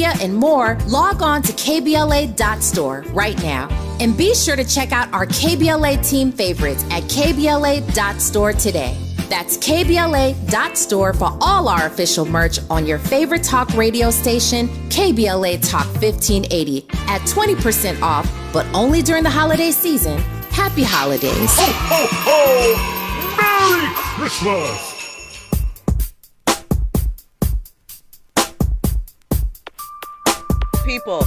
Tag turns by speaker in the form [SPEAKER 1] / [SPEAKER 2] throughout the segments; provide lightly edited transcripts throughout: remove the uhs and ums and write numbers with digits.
[SPEAKER 1] media, and more, log on to KBLA.store right now. And be sure to check out our KBLA team favorites at KBLA.store today. That's KBLA.store for all our official merch on your favorite talk radio station, KBLA Talk 1580, at 20% off, but only during the holiday season. Happy holidays.
[SPEAKER 2] Ho, ho, ho! Merry Christmas!
[SPEAKER 3] People.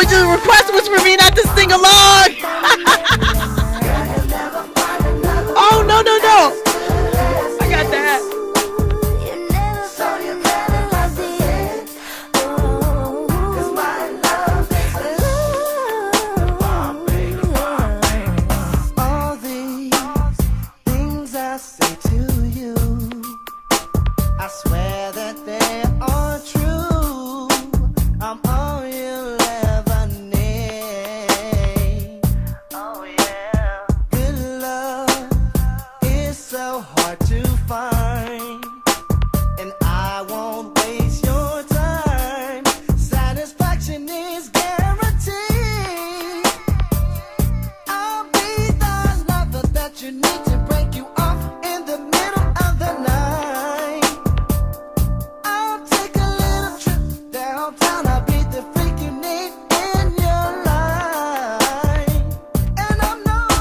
[SPEAKER 3] The request was for me not to sing along. Oh, no. I got that.
[SPEAKER 4] All these things I say to you, I swear that they are true. I'm all you'll ever need. Oh yeah. Good love is so hard to find, and I won't waste your time. Satisfaction is guaranteed. I'll be the lover that you need to break you off in the middle of the night. I'll take a little trip downtown. I'll be the freak you need in your life. And I know,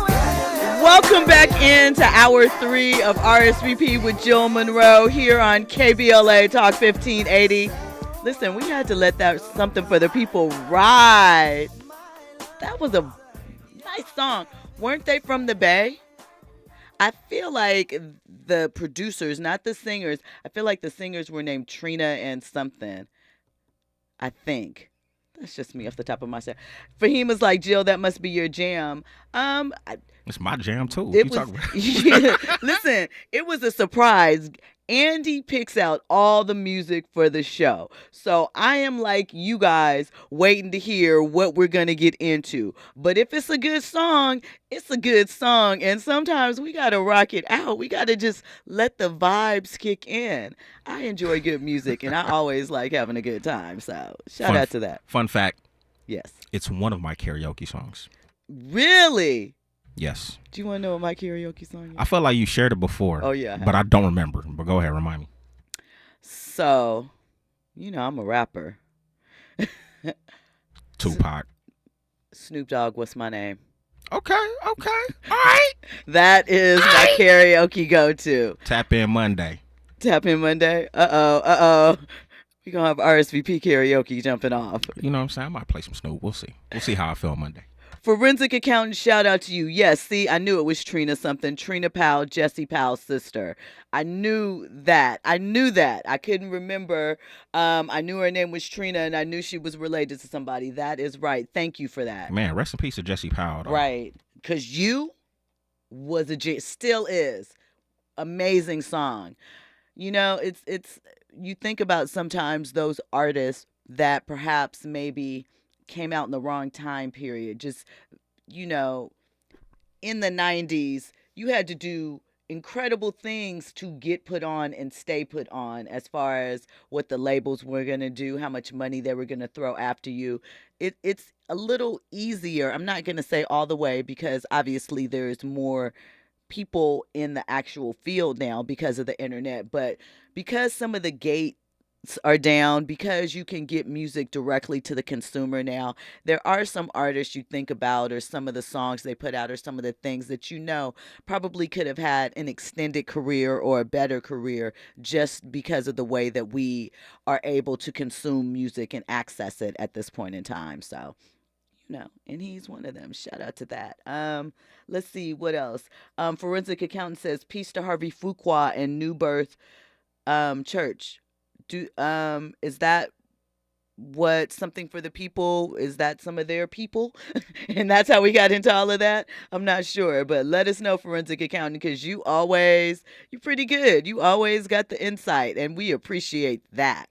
[SPEAKER 4] yeah.
[SPEAKER 3] Welcome back into hour 3 of RSVP with Jill Munroe here on KBLA Talk 1580. Listen, we had to let that something for the people ride. That was a nice song. Weren't they from the Bay? I feel like the producers, not the singers, I feel like the singers were named Trina and something. I think. That's just me off the top of my head. Fahima's like, Jill, that must be your jam.
[SPEAKER 5] It's my jam too.
[SPEAKER 3] It was, listen, it was a surprise. Andy picks out all the music for the show. So I am like you guys waiting to hear what we're going to get into. But if it's a good song, it's a good song. And sometimes we got to rock it out. We got to just let the vibes kick in. I enjoy good music and I always like having a good time. So shout out to that.
[SPEAKER 5] Fun fact.
[SPEAKER 3] Yes.
[SPEAKER 5] It's one of my karaoke songs.
[SPEAKER 3] Really?
[SPEAKER 5] Yes.
[SPEAKER 3] Do you want to know what my karaoke song is?
[SPEAKER 5] I felt like you shared it before.
[SPEAKER 3] Oh, yeah.
[SPEAKER 5] But I don't remember. But go ahead, remind me.
[SPEAKER 3] So, you know, I'm a rapper.
[SPEAKER 5] Tupac.
[SPEAKER 3] Snoop Dogg, what's my name?
[SPEAKER 5] Okay. All right.
[SPEAKER 3] That is my karaoke go-to.
[SPEAKER 5] Tap in Monday.
[SPEAKER 3] Tap in Monday? Uh-oh. We're going to have RSVP karaoke jumping off.
[SPEAKER 5] You know what I'm saying? I might play some Snoop. We'll see. We'll see how I feel Monday.
[SPEAKER 3] Forensic accountant, shout out to you. Yes, see, I knew it was Trina something. Trina Powell, Jesse Powell's sister. I knew that. I couldn't remember. I knew her name was Trina, and I knew she was related to somebody. That is right. Thank you for that.
[SPEAKER 5] Man, rest in peace to Jesse Powell, though.
[SPEAKER 3] Right. Because you was still is, amazing song. You know, it's you think about sometimes those artists that perhaps maybe came out in the wrong time period. Just, you know, in the 90s, you had to do incredible things to get put on and stay put on, as far as what the labels were going to do, how much money they were going to throw after you. It's a little easier. I'm not going to say all the way, because obviously there's more people in the actual field now because of the internet, but because some of the gates are down, because you can get music directly to the consumer now, there are some artists you think about, or some of the songs they put out, or some of the things that you know probably could have had an extended career or a better career, just because of the way that we are able to consume music and access it at this point in time. So, you know, and he's one of them. Shout out to that. Let's see what else. Forensic Accountant says, peace to Harvey Fuqua and New Birth Church. Is that what Something for the People? Is that some of their people? And that's how we got into all of that? I'm not sure, but let us know, Forensic Accountant, because you're pretty good. You always got the insight, and we appreciate that.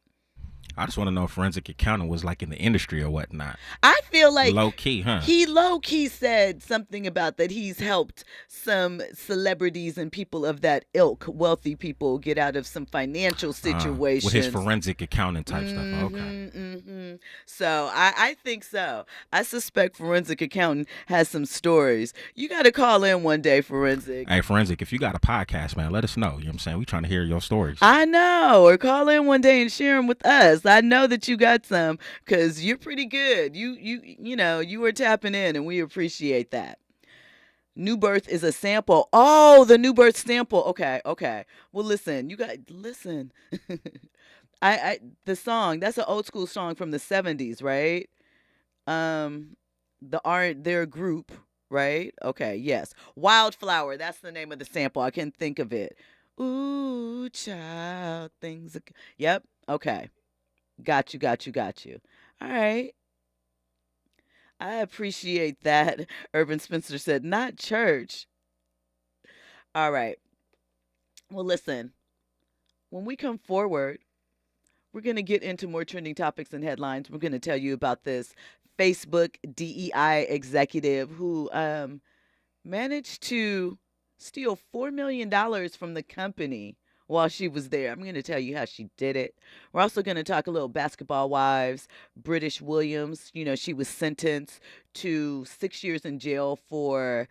[SPEAKER 5] I just want to know if Forensic Accountant was like in the industry or whatnot.
[SPEAKER 3] I feel like
[SPEAKER 5] low key, huh?
[SPEAKER 3] He low key said something about that he's helped some celebrities and people of that ilk, wealthy people, get out of some financial situations.
[SPEAKER 5] With his forensic accountant type stuff. Okay.
[SPEAKER 3] Mm-hmm. So I think so. I suspect Forensic Accountant has some stories. You got to call in one day, Forensic.
[SPEAKER 5] Hey, Forensic, if you got a podcast, man, let us know. You know what I'm saying? We trying to hear your stories.
[SPEAKER 3] I know. Or call in one day and share them with us. I know that you got some, because you're pretty good. You know, you were tapping in, and we appreciate that. New Birth is a sample. Oh, the New Birth sample. Okay. Well, listen, you got listen. The song, that's an old school song from the 70s, right? Their group, right? Okay, yes. Wildflower, that's the name of the sample. I can't think of it. Ooh, child, things. Yep. Okay. Got you. All right. I appreciate that. Urban Spencer said, not church. All right. Well, listen, when we come forward, we're going to get into more trending topics and headlines. We're going to tell you about this Facebook DEI executive who managed to steal $4 million from the company while she was there. I'm going to tell you how she did it. We're also going to talk a little basketball wives. British Williams, you know, she was sentenced to 6 years in jail for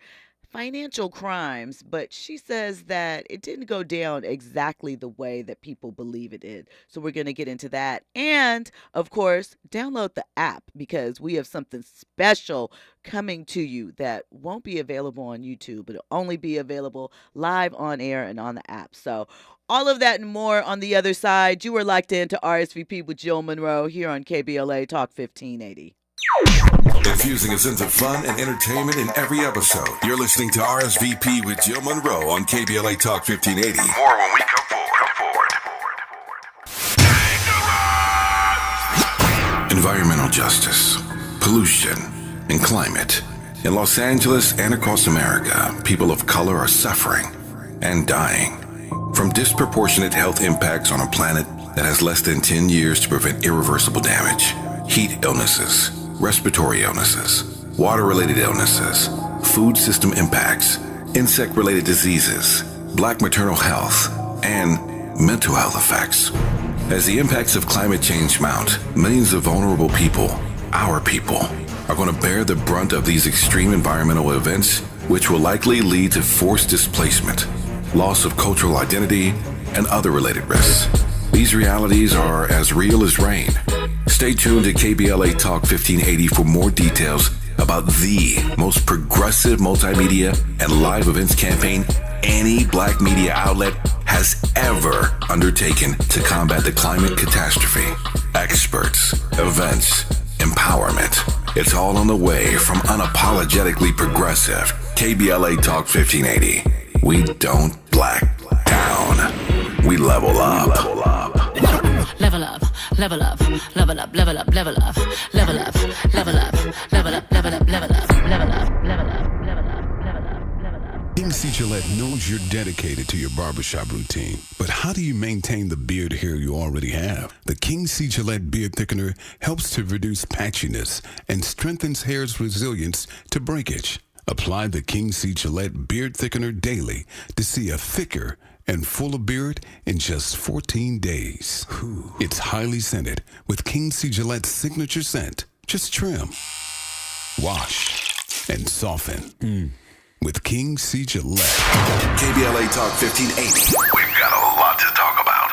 [SPEAKER 3] financial crimes, but she says that it didn't go down exactly the way that people believe it did. So we're going to get into that. And, of course, download the app, because we have something special coming to you that won't be available on YouTube, but it'll only be available live on air and on the app. So all of that and more on the other side. You are locked into RSVP with Jill Munroe here on KBLA Talk 1580.
[SPEAKER 6] Infusing a sense of fun and entertainment in every episode. You're listening to RSVP with Jill Munroe on KBLA Talk 1580. More when we come forward. Environmental justice, pollution, and climate. In Los Angeles and across America, people of color are suffering and dying from disproportionate health impacts on a planet that has less than 10 years to prevent irreversible damage. Heat illnesses, respiratory illnesses, water-related illnesses, food system impacts, insect-related diseases, black maternal health, and mental health effects. As the impacts of climate change mount, millions of vulnerable people, our people, are going to bear the brunt of these extreme environmental events, which will likely lead to forced displacement, loss of cultural identity, and other related risks. These realities are as real as rain. Stay tuned to KBLA Talk 1580 for more details about the most progressive multimedia and live events campaign any black media outlet has ever undertaken to combat the climate catastrophe. Experts, events, empowerment. It's all on the way from unapologetically progressive KBLA Talk 1580. We don't black down. We level up.
[SPEAKER 7] Level up, level up, level up, level up, level up, level up, level up, level up, level up, level up, level up, level up, level up, level up, level up.
[SPEAKER 6] C. Gillette knows you're dedicated to your barbershop routine, but how do you maintain the beard hair you already have? The King C. Gillette Beard Thickener helps to reduce patchiness and strengthens hair's resilience to breakage. Apply the King C. Gillette Beard Thickener daily to see a thicker and fuller beard in just 14 days. It's highly scented with King C. Gillette's signature scent. Just trim, wash, and soften. With King C. Gillette. KBLA Talk 1580. We've got a lot to talk about.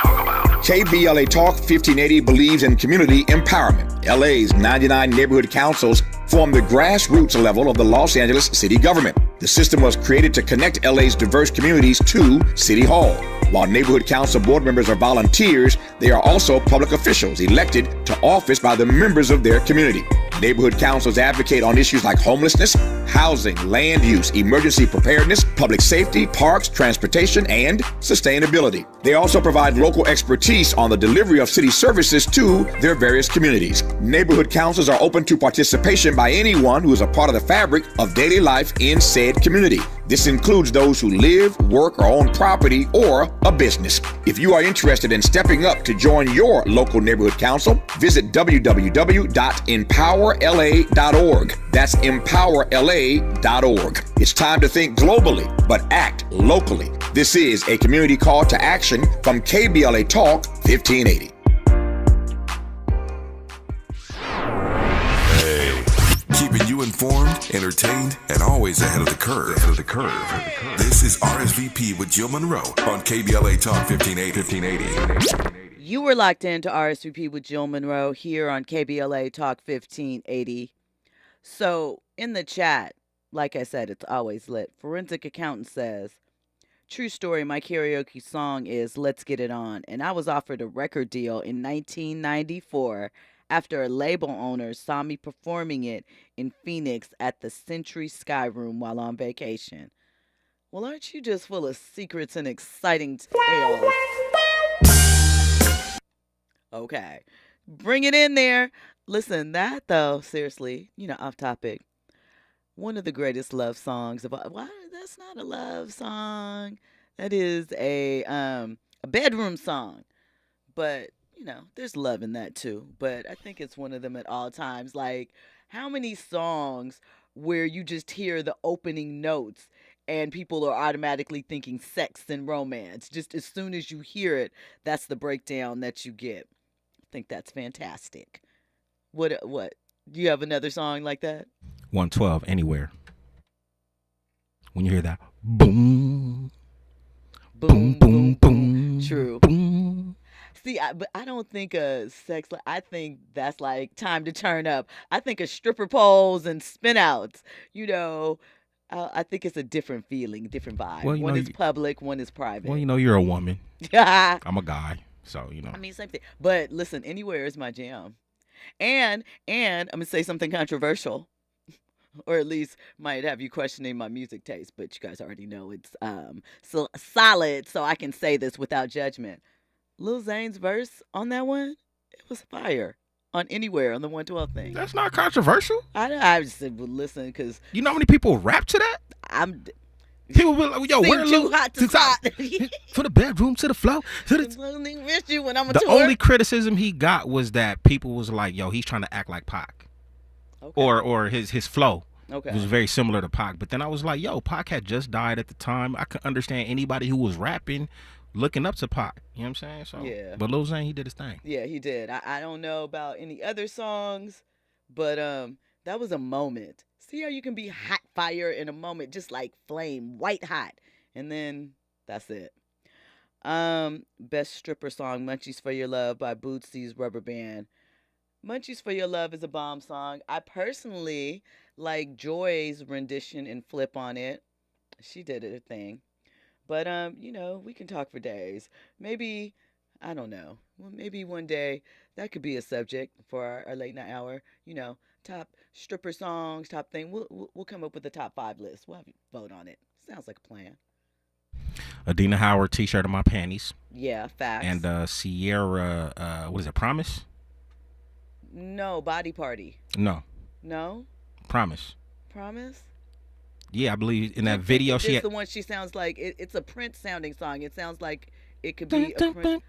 [SPEAKER 8] KBLA Talk 1580 believes in community empowerment. LA's 99 neighborhood councils form the grassroots level of the Los Angeles city government. The system was created to connect LA's diverse communities to City Hall. While neighborhood council board members are volunteers, they are also public officials elected to office by the members of their community. Neighborhood councils advocate on issues like homelessness, housing, land use, emergency preparedness, public safety, parks, transportation, and sustainability. They also provide local expertise on the delivery of city services to their various communities. Neighborhood councils are open to participation by anyone who is a part of the fabric of daily life in said community. This includes those who live, work, or own property or a business. If you are interested in stepping up to join your local neighborhood council, visit www.empowerla.org. That's empowerla.org. It's time to think globally, but act locally. This is a community call to action from KBLA Talk 1580.
[SPEAKER 6] Keeping you informed, entertained, and always ahead of the curve. This is RSVP with Jill Munroe on KBLA Talk 1580.
[SPEAKER 3] You were locked into RSVP with Jill Munroe here on KBLA Talk 1580. So in the chat, like I said, it's always lit. Forensic Accountant says, true story, my karaoke song is Let's Get It On. And I was offered a record deal in 1994 after a label owner saw me performing it in Phoenix at the Century Sky Room while on vacation. Well, aren't you just full of secrets and exciting tales? Okay. Bring it in there. Listen, that though, seriously, off topic. One of the greatest love songs of all. Why? That's not a love song. That is a bedroom song. But there's love in that too. But I think it's one of them at all times. Like, how many songs where you just hear the opening notes and people are automatically thinking sex and romance? Just as soon as you hear it, that's the breakdown that you get. I think that's fantastic. What? Do you have another song like that?
[SPEAKER 5] 112, Anywhere. When you hear that, boom, boom, boom, boom.
[SPEAKER 3] True.
[SPEAKER 5] Boom.
[SPEAKER 3] See, but I don't think of sex. I think that's like time to turn up. I think of stripper poles and spin outs. I think it's a different feeling, different vibe.
[SPEAKER 5] Well,
[SPEAKER 3] one is public, one is private.
[SPEAKER 5] Well, you're a woman. I'm a guy, so
[SPEAKER 3] I mean, same thing. But listen, Anywhere is my jam. And I'm gonna say something controversial, or at least might have you questioning my music taste. But you guys already know it's so solid, so I can say this without judgment. Lil Zane's verse on that one, it was fire. On Anywhere, on the 112 thing.
[SPEAKER 5] That's not controversial.
[SPEAKER 3] I just said, well, listen, because...
[SPEAKER 5] You know how many people rap to that? People be like, yo, we're
[SPEAKER 3] too hot to stop.
[SPEAKER 5] For the bedroom, to the floor. The only criticism he got was that people was like, yo, he's trying to act like Pac. Okay. Or his flow was very similar to Pac. But then I was like, yo, Pac had just died at the time. I could understand anybody who was rapping looking up to Pac, you know what I'm saying? So, yeah. But Lil Zane, he did his thing.
[SPEAKER 3] Yeah, he did. I don't know about any other songs, but that was a moment. See how you can be hot fire in a moment, just like flame, white hot, and then that's it. Best stripper song, Munchies for Your Love by Bootsy's Rubber Band. Munchies for Your Love is a bomb song. I personally like Joy's rendition and flip on it. She did her thing. But, we can talk for days. Maybe, I don't know. Well, maybe one day that could be a subject for our late night hour. Top stripper songs, top thing. We'll come up with a top 5 list. We'll have you vote on it. Sounds like a plan.
[SPEAKER 5] Adina Howard, T-shirt on my panties.
[SPEAKER 3] Yeah, facts.
[SPEAKER 5] And Sierra, what is it, Promise?
[SPEAKER 3] No, Body Party.
[SPEAKER 5] No.
[SPEAKER 3] No?
[SPEAKER 5] Promise.
[SPEAKER 3] Promise?
[SPEAKER 5] Yeah, I believe in that video
[SPEAKER 3] she had the one she sounds like it's a Prince sounding song. It sounds like it could be a Prince.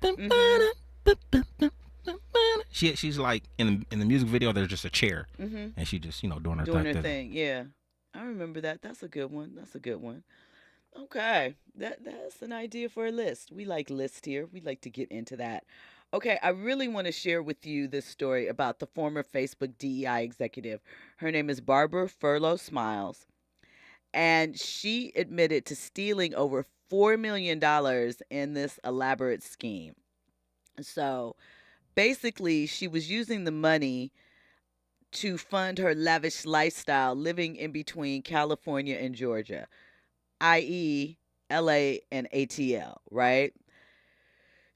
[SPEAKER 5] She's like in the music video. There's just a chair, and she just doing her
[SPEAKER 3] thing. Yeah, I remember that. That's a good one. Okay, that's an idea for a list. We like lists here. We like to get into that. Okay, I really want to share with you this story about the former Facebook DEI executive. Her name is Barbara Furlow-Styles, and she admitted to stealing over $4 million in this elaborate scheme. So basically, she was using the money to fund her lavish lifestyle living in between California and Georgia, i.e., LA and ATL, right?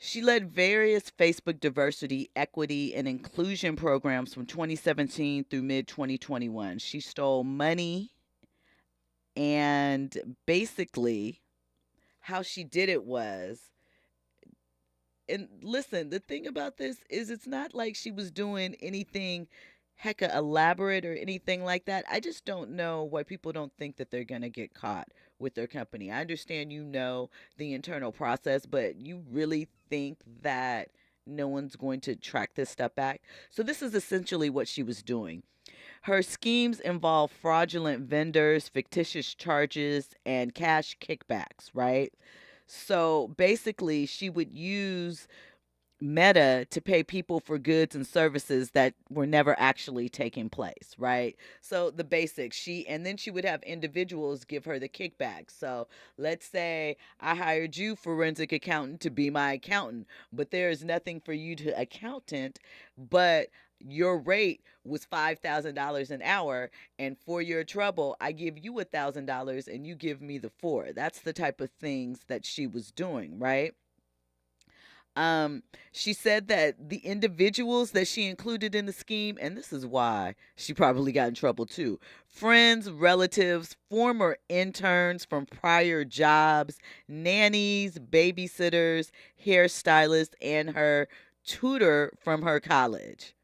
[SPEAKER 3] She led various Facebook diversity, equity, and inclusion programs from 2017 through mid-2021. She stole money, and basically how she did it was, and listen, the thing about this is it's not like she was doing anything hecka elaborate or anything like that. I just don't know why people don't think that they're going to get caught with their company. I understand the internal process, but you really think that no one's going to track this stuff back? So this is essentially what she was doing. Her schemes involve fraudulent vendors, fictitious charges, and cash kickbacks, right? So basically, she would use Meta to pay people for goods and services that were never actually taking place, right? So the basics, and then she would have individuals give her the kickback. So let's say I hired you, forensic accountant, to be my accountant, but there is nothing for you to accountant, but your rate was $5,000 an hour, and for your trouble, I give you $1,000 and you give me the $4,000. That's the type of things that she was doing, right? She said that the individuals that she included in the scheme, and this is why she probably got in trouble too, friends, relatives, former interns from prior jobs, nannies, babysitters, hairstylists, and her tutor from her college.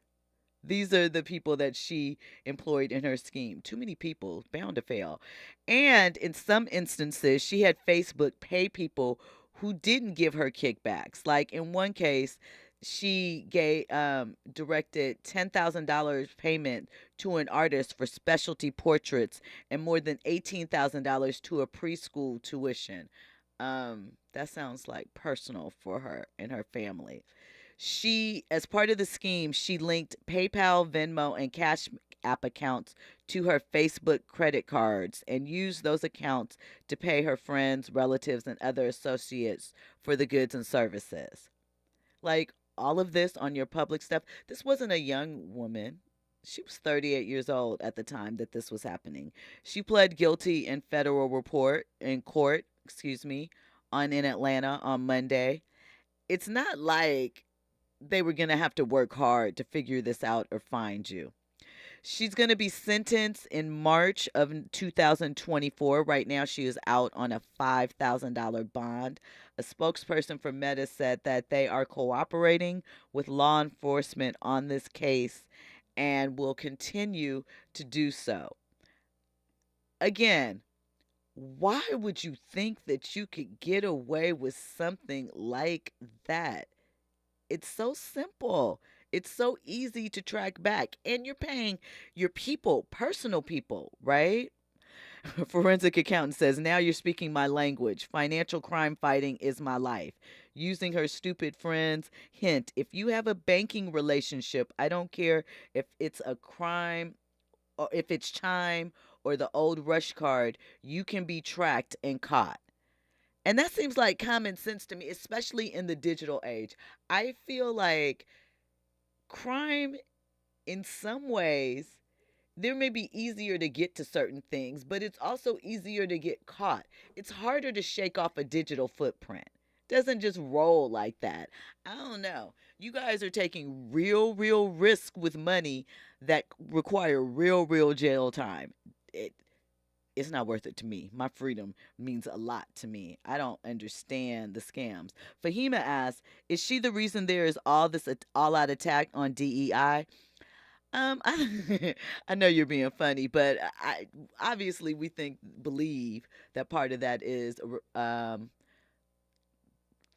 [SPEAKER 3] These are the people that she employed in her scheme. Too many people, bound to fail. And in some instances, she had Facebook pay people who didn't give her kickbacks. Like in one case, she directed $10,000 payment to an artist for specialty portraits and more than $18,000 to a preschool tuition. That sounds like personal for her and her family. As part of the scheme, she linked PayPal, Venmo, and Cash App accounts to her Facebook credit cards and used those accounts to pay her friends, relatives, and other associates for the goods and services. Like all of this on your public stuff. This wasn't a young woman. She was 38 years old at the time that this was happening. She pled guilty in court in Atlanta on Monday. It's not like they were going to have to work hard to figure this out or find you. She's going to be sentenced in March of 2024. Right now, she is out on a $5,000 bond. A spokesperson for Meta said that they are cooperating with law enforcement on this case and will continue to do so. Again, why would you think that you could get away with something like that? It's so simple. It's so easy to track back. And you're paying your people, personal people, right? Forensic accountant says, now you're speaking my language. Financial crime fighting is my life. Using her stupid friends. Hint, if you have a banking relationship, I don't care if it's a crime or if it's Chime or the old Rush card, you can be tracked and caught. And that seems like common sense to me, especially in the digital age. I feel like crime, in some ways, there may be easier to get to certain things, but it's also easier to get caught. It's harder to shake off a digital footprint. It doesn't just roll like that. I don't know. You guys are taking real risk with money that require real jail time. It's not worth it to me. My freedom means a lot to me. I don't understand the scams. Fahima asks, is she the reason there is all this all-out attack on DEI? I know you're being funny, but I obviously we believe that part of that is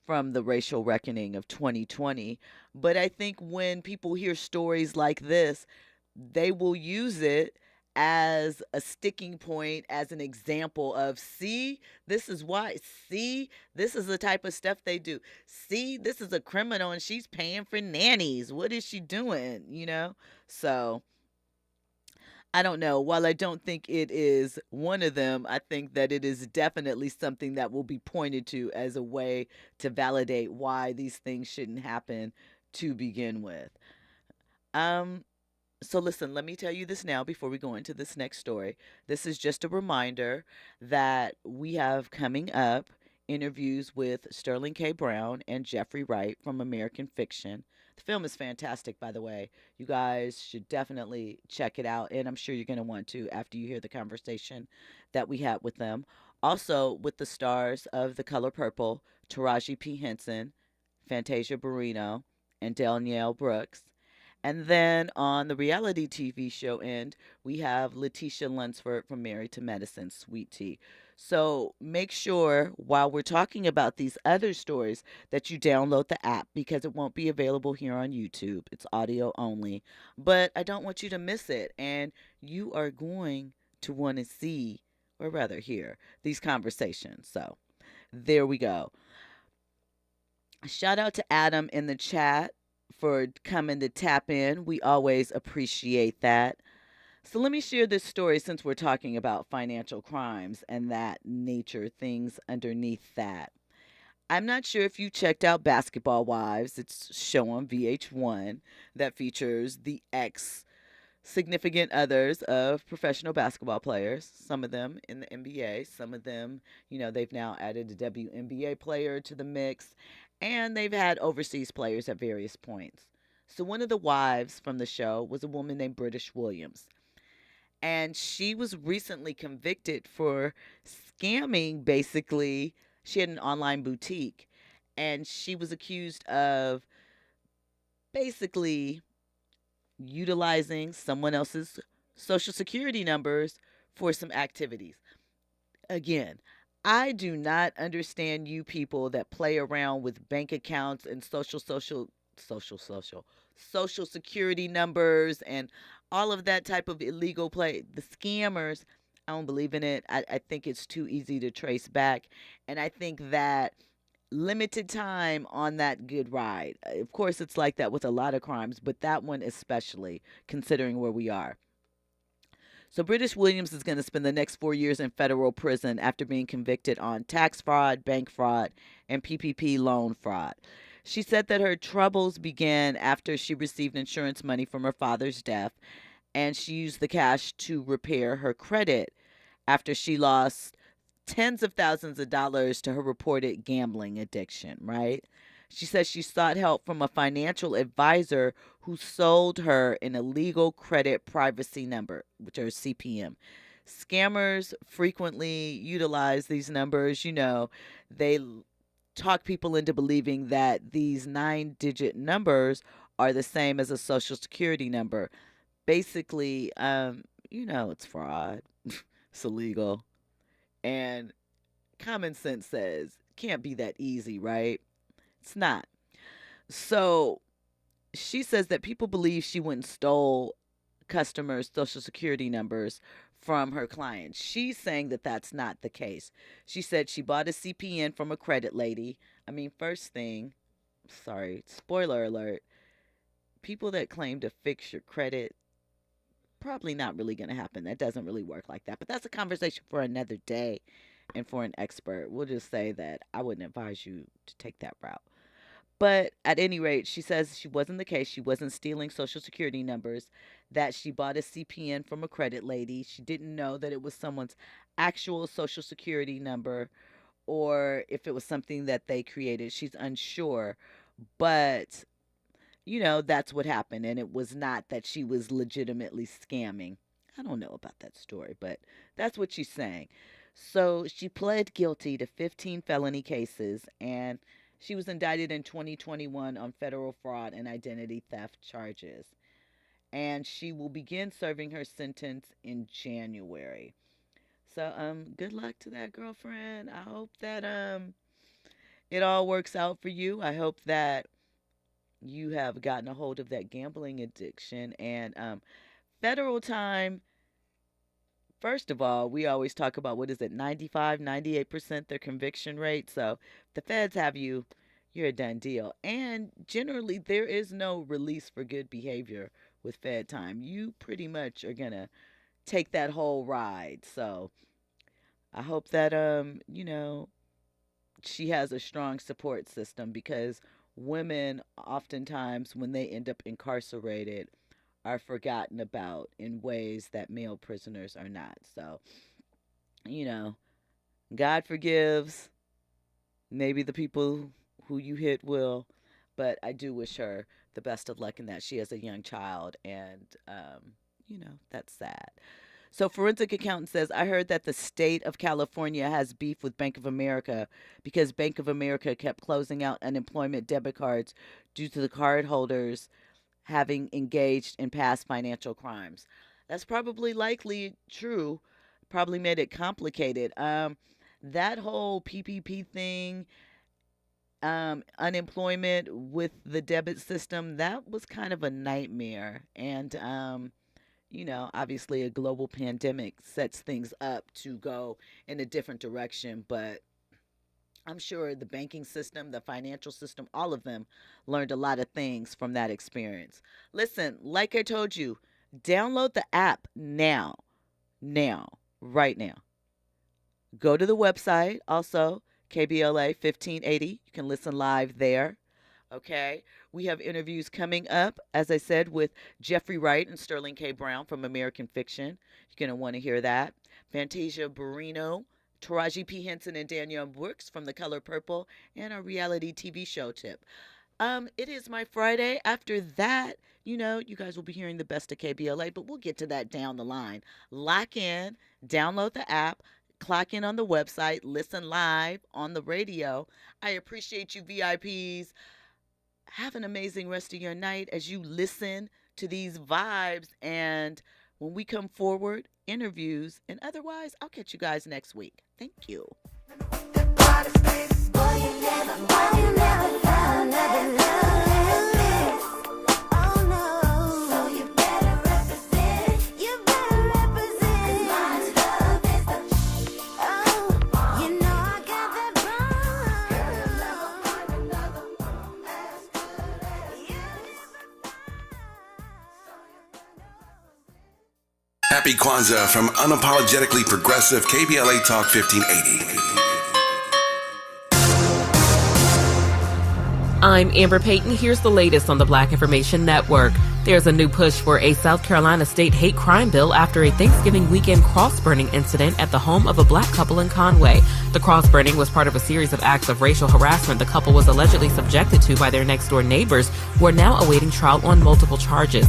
[SPEAKER 3] from the racial reckoning of 2020. But I think when people hear stories like this, they will use it as a sticking point, as an example of, see, this is why, see, this is the type of stuff they do. See, this is a criminal and she's paying for nannies. What is she doing? So I don't know. While I don't think it is one of them, I think that it is definitely something that will be pointed to as a way to validate why these things shouldn't happen to begin with. So listen, let me tell you this now before we go into this next story. This is just a reminder that we have coming up interviews with Sterling K. Brown and Jeffrey Wright from American Fiction. The film is fantastic, by the way. You guys should definitely check it out, and I'm sure you're going to want to after you hear the conversation that we had with them. Also, with the stars of The Color Purple, Taraji P. Henson, Fantasia Barrino, and Danielle Brooks. And then on the reality TV show end, we have Letitia Lunsford from Married to Medicine, Sweet Tea. So make sure while we're talking about these other stories that you download the app because it won't be available here on YouTube. It's audio only. But I don't want you to miss it. And you are going to want to see, or rather hear, these conversations. So there we go. Shout out to Adam in the chat for coming to tap in. We always appreciate that. So let me share this story since we're talking about financial crimes and that nature, things underneath that. I'm not sure if you checked out Basketball Wives. It's a show on VH1 that features the significant others of professional basketball players, some of them in the NBA, some of them, they've now added a WNBA player to the mix, and they've had overseas players at various points. So one of the wives from the show was a woman named British Williams. And she was recently convicted for scamming, basically. She had an online boutique. And she was accused of basically utilizing someone else's social security numbers for some activities. Again, I do not understand you people that play around with bank accounts and social security numbers and all of that type of illegal play. The scammers, I don't believe in it. I think it's too easy to trace back. And I think that limited time on that good ride. Of course, it's like that with a lot of crimes, but that one especially, considering where we are. So British Williams is going to spend the next 4 years in federal prison after being convicted on tax fraud, bank fraud, and PPP loan fraud. She said that her troubles began after she received insurance money from her father's death, and she used the cash to repair her credit after she lost tens of thousands of dollars to her reported gambling addiction, right? She says she sought help from a financial advisor who sold an illegal credit privacy number, which are CPM. Scammers frequently utilize these numbers. They talk people into believing that these 9-digit numbers are the same as a social security number. Basically, it's fraud. It's illegal. And common sense says can't be that easy, right? It's not. So she says that people believe she went and stole customers' social security numbers from her clients. She's saying that that's not the case. She said she bought a CPN from a credit lady. First thing, spoiler alert, people that claim to fix your credit, probably not really going to happen. That doesn't really work like that. But that's a conversation for another day and for an expert. We'll just say that I wouldn't advise you to take that route. But at any rate, she says she wasn't the case. She wasn't stealing social security numbers, that she bought a CPN from a credit lady. She didn't know that it was someone's actual social security number or if it was something that they created. She's unsure. But, that's what happened. And it was not that she was legitimately scamming. I don't know about that story, but that's what she's saying. So she pled guilty to 15 felony cases, and she was indicted in 2021 on federal fraud and identity theft charges. and she will begin serving her sentence in January. So good luck to that girlfriend. I hope that it all works out for you. I hope that you have gotten a hold of that gambling addiction. And federal time, first of all, we always talk about, what is it, 95, 98% their conviction rate. So if the feds have you, you're a done deal. And generally, there is no release for good behavior with Fed time. You pretty much are going to take that whole ride. So I hope that, she has a strong support system, because women oftentimes, when they end up incarcerated, are forgotten about in ways that male prisoners are not. So, God forgives. Maybe the people who you hit will, but I do wish her the best of luck in that. She has a young child, and, that's sad. So Forensic Accountant says, I heard that the state of California has beef with Bank of America because Bank of America kept closing out unemployment debit cards due to the cardholders having engaged in past financial crimes. That's probably likely true. Probably made it complicated. That whole PPP thing, unemployment with the debit system, that was kind of a nightmare. And, obviously a global pandemic sets things up to go in a different direction. But I'm sure the banking system, the financial system, all of them learned a lot of things from that experience. Listen, like I told you, download the app now, right now. Go to the website, also, KBLA 1580. You can listen live there. Okay, we have interviews coming up, as I said, with Jeffrey Wright and Sterling K. Brown from American Fiction. You're going to want to hear that. Fantasia Barrino, Taraji P. Henson, and Danielle Brooks from The Color Purple, and our reality TV show tip. It is my Friday. After that, you guys will be hearing the best of KBLA, but we'll get to that down the line. Lock in, download the app, clock in on the website, listen live on the radio. I appreciate you VIPs. Have an amazing rest of your night as you listen to these vibes. And when we come forward, interviews, and otherwise, I'll catch you guys next week. Thank you.
[SPEAKER 6] Happy Kwanzaa from unapologetically progressive KBLA Talk 1580.
[SPEAKER 9] I'm Amber Payton. Here's the latest on the Black Information Network. There's a new push for a South Carolina state hate crime bill after a Thanksgiving weekend cross-burning incident at the home of a black couple in Conway. The cross-burning was part of a series of acts of racial harassment the couple was allegedly subjected to by their next-door neighbors, who are now awaiting trial on multiple charges.